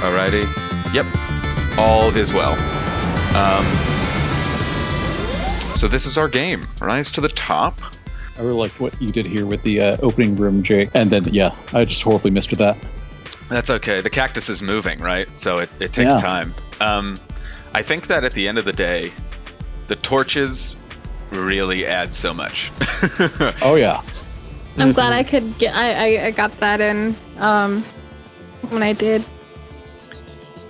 Alrighty. Yep. All is well. So this is our game. Rise to the top. I really liked what you did here with the opening room, Jake. And then, yeah, I just horribly missed that. That's okay. The cactus is moving, right? So it takes time. I think that at the end of the day, the torches really add so much. Oh, yeah. I'm glad I could get. I got that in when I did.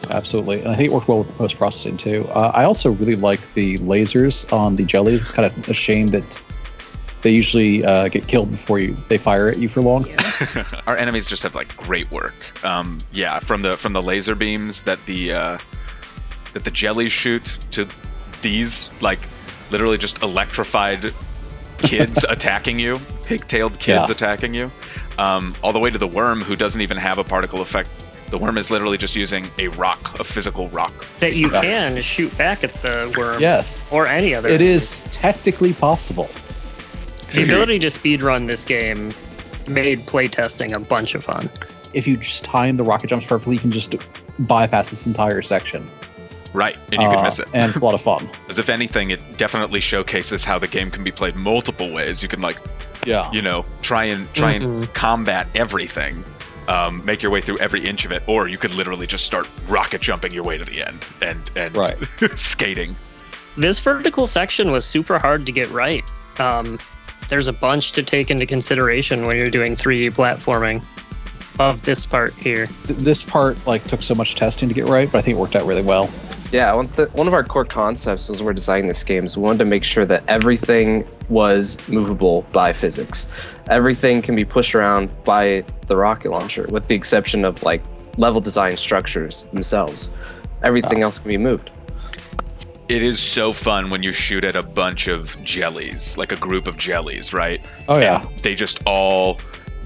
Absolutely. And I think it worked well with post-processing, too. I also really like the lasers on the jellies. It's kind of a shame that they usually get killed before they fire at you for long. Yeah. Our enemies just have like great work. Yeah, from the laser beams that the jellies shoot to these like literally just electrified kids attacking you, pigtailed kids attacking you, all the way to the worm who doesn't even have a particle effect. The worm is literally just using a rock, a physical rock. That you can shoot back at the worm. Yes. Or any other. It is technically possible. The ability to speedrun this game made playtesting a bunch of fun. If you just time the rocket jumps perfectly, you can just bypass this entire section. Right, and you can miss it. And it's a lot of fun. As if anything, it definitely showcases how the game can be played multiple ways. You can try and combat everything. Make your way through every inch of it, or you could literally just start rocket jumping your way to the end and skating. This vertical section was super hard to get right. There's a bunch to take into consideration when you're doing 3D platforming of this part here. This part took so much testing to get right, but I think it worked out really well. Yeah, one of our core concepts as we're designing this game is we wanted to make sure that everything was movable by physics. Everything can be pushed around by the rocket launcher, with the exception of level design structures themselves. Everything else can be moved. It is so fun when you shoot at a bunch of jellies, like a group of jellies, right? Oh, yeah. And they just all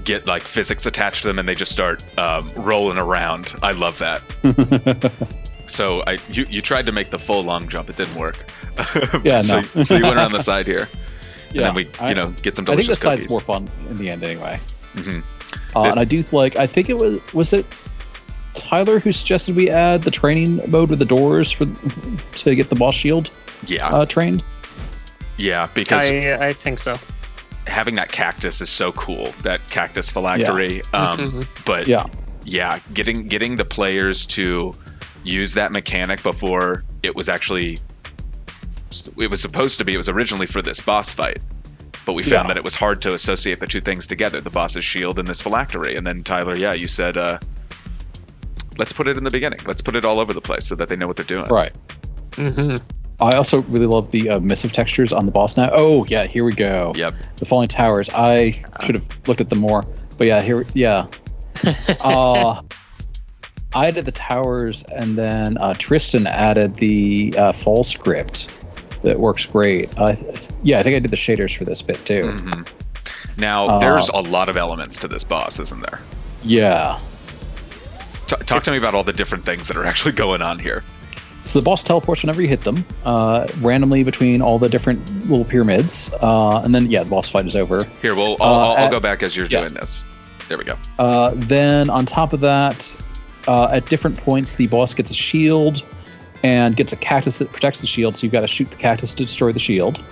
get physics attached to them and they just start rolling around. I love that. So you tried to make the full long jump. It didn't work. Yeah, so, no. So you went around the side here. Yeah, and then we, get some delicious I think the cookies. side's more fun in the end anyway. Mm-hmm. And I do I think it was it Tyler who suggested we add the training mode with the doors to get the boss shield trained? Yeah, because I think so. Having that cactus is so cool, that cactus phylactery. But getting the players to use that mechanic before it was supposed to be. It was originally for this boss fight, but we found that it was hard to associate the two things together, the boss's shield and this phylactery. And then Tyler, you said, let's put it in the beginning. Let's put it all over the place so that they know what they're doing. Right. Mm-hmm. I also really love the missive textures on the boss now. Oh, yeah, here we go. Yep. The falling towers. I should have looked at them more. But I added the towers, and then Tristin added the fall script. That works great. I think I did the shaders for this bit, too. Mm-hmm. Now, there's a lot of elements to this boss, isn't there? Yeah. Talk to me about all the different things that are actually going on here. So the boss teleports whenever you hit them, randomly between all the different little pyramids, and then the boss fight is over. Here, I'll go back as you're doing this. There we go. Then on top of that, at different points, the boss gets a shield and gets a cactus that protects the shield, so you've got to shoot the cactus to destroy the shield.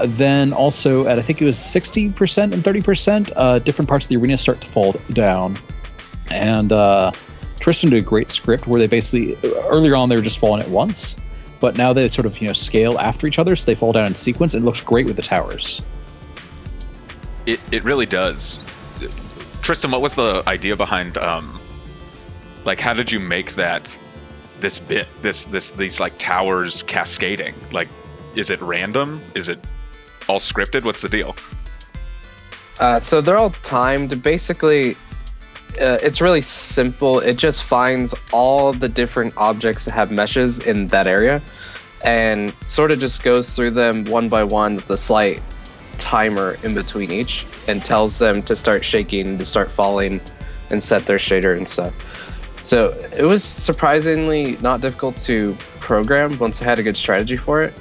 Then also at I think it was 60% and 30%, different parts of the arena start to fall down, and Tristin did a great script where they basically, earlier on they were just falling at once, but now they sort of scale after each other, so they fall down in sequence, and it looks great with the towers. It really does. Tristin, what was the idea behind how did you make this bit, these towers cascading? Is it random? Is it all scripted? What's the deal? So they're all timed. Basically, it's really simple. It just finds all the different objects that have meshes in that area and sort of just goes through them one by one with a slight timer in between each and tells them to start shaking, to start falling, and set their shader and stuff. So it was surprisingly not difficult to program once I had a good strategy for it,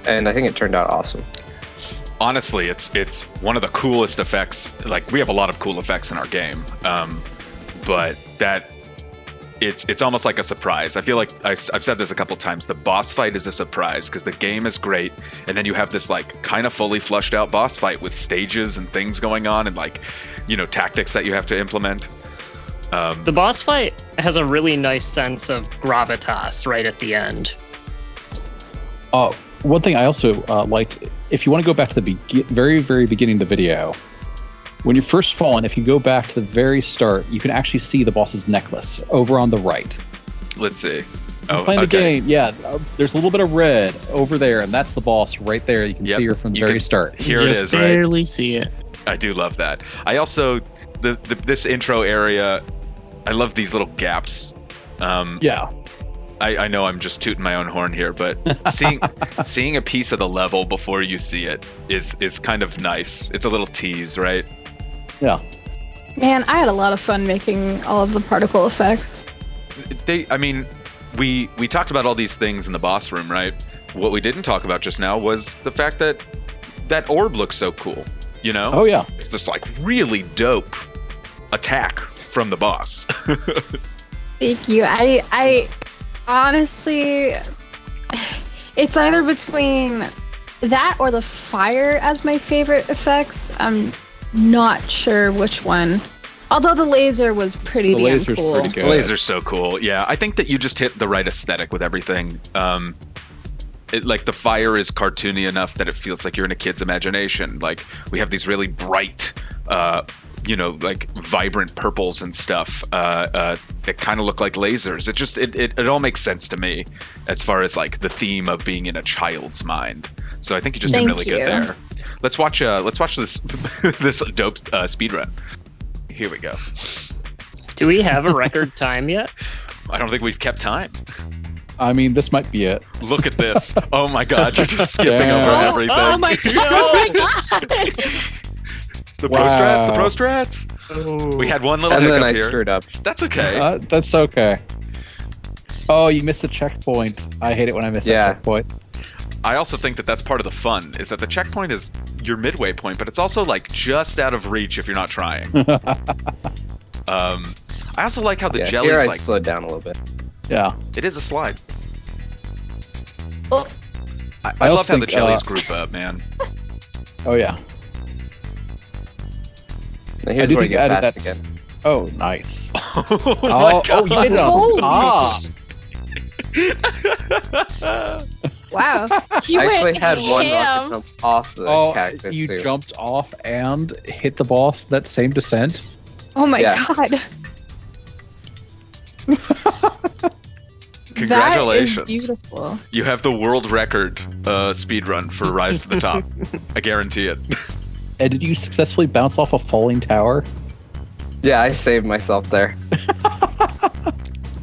and I think it turned out awesome. Honestly, it's one of the coolest effects. We have a lot of cool effects in our game, but that it's almost like a surprise. I feel like I've said this a couple times. The boss fight is a surprise because the game is great, and then you have this like kind of fully flushed out boss fight with stages and things going on, and like, you know, tactics that you have to implement. The boss fight has a really nice sense of gravitas right at the end. One thing I also liked, if you want to go back to the very, very beginning of the video, when you first fall in, if you go back to the very start, you can actually see the boss's necklace over on the right. Let's see. Playing the game, yeah. There's a little bit of red over there, and that's the boss right there. You can see her from the very start. Here it is, right? Barely see it. I do love that. I also this intro area. I love these little gaps. Yeah. I know I'm just tooting my own horn here, but seeing a piece of the level before you see it is kind of nice. It's a little tease, right? Yeah. Man, I had a lot of fun making all of the particle effects. We talked about all these things in the boss room, right? What we didn't talk about just now was the fact that that orb looks so cool, you know? Oh, yeah. It's just like really dope attack from the boss. Thank you. I honestly, it's either between that or the fire as my favorite effects. I'm not sure which one. Although the laser was pretty damn laser's cool. pretty good. The laser's so cool. Yeah, I think that you just hit the right aesthetic with everything. Like the fire is cartoony enough that it feels like you're in a kid's imagination. Like we have these really bright, like vibrant purples and stuff that kind of look like lasers. It all makes sense to me as far as like the theme of being in a child's mind. So I think you just did really good there. Let's watch this this dope speedrun. Here we go. Do we have a record time yet? I don't think we've kept time. I mean, this might be it. Look at this. Oh my god, you're just skipping over everything. Oh my god! Oh my god! The pro strats. Oh. We had one little And hiccup then I here. screwed up. That's okay. That's okay. Oh, you missed the checkpoint. I hate it when I miss that checkpoint. I also think that that's part of the fun, is that the checkpoint is your midway point, but it's also like just out of reach if you're not trying. I also like how the jelly's here I like slowed down a little bit. Yeah. it is a slide. Oh. I love how the jellies group up, man. Oh yeah. Now here's where you get added fast again. Oh, nice. Oh, you hit it on. Wow. He I actually went had one rocket ham. jump off the cactus you too. jumped off and hit the boss that same descent. Oh my Yeah. god. Congratulations. That is beautiful. You have the world record speedrun for Rise to the Top. I guarantee it. And did you successfully bounce off a falling tower? Yeah, I saved myself there.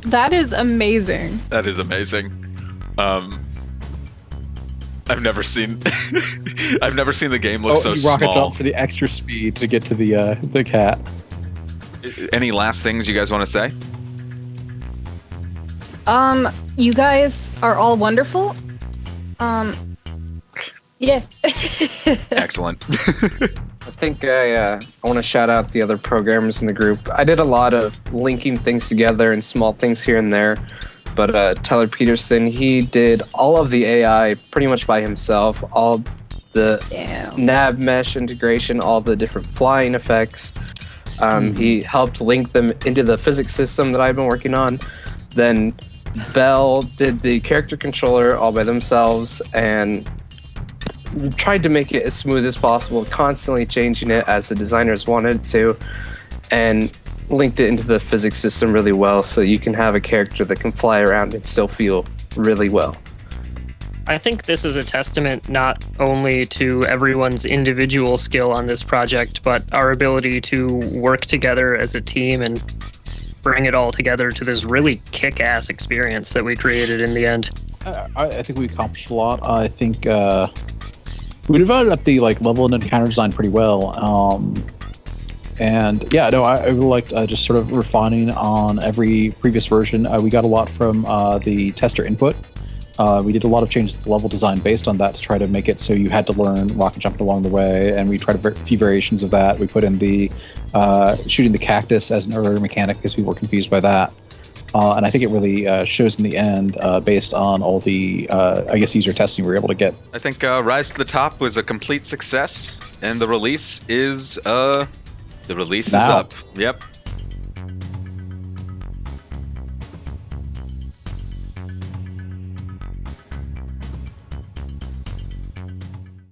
That is amazing. That is amazing. I've never seen the game look so you rocket small. jump for the extra speed to get to the cat. Any last things you guys want to say? You guys are all wonderful. Yeah. Excellent. I think I want to shout out the other programmers in the group. I did a lot of linking things together and small things here and there, but Tyler Peterson, he did all of the AI pretty much by himself, all the nav mesh integration, all the different flying effects. He helped link them into the physics system that I've been working on. Then Bell did the character controller all by themselves and tried to make it as smooth as possible, constantly changing it as the designers wanted to, and linked it into the physics system really well so you can have a character that can fly around and still feel really well. I think this is a testament not only to everyone's individual skill on this project, but our ability to work together as a team and bring it all together to this really kick-ass experience that we created in the end. I think we accomplished a lot. I think we divided up the level and encounter design pretty well. And yeah, no, I really liked just sort of refining on every previous version. We got a lot from the tester input. We did a lot of changes to the level design based on that to try to make it so you had to learn rocket jumping along the way, and we tried a few variations of that. We put in the shooting the cactus as an earlier mechanic because we were confused by that. And I think it really shows in the end, based on all the, I guess, user testing we were able to get. I think Rise to the Top was a complete success, and the release is Now. up. Yep.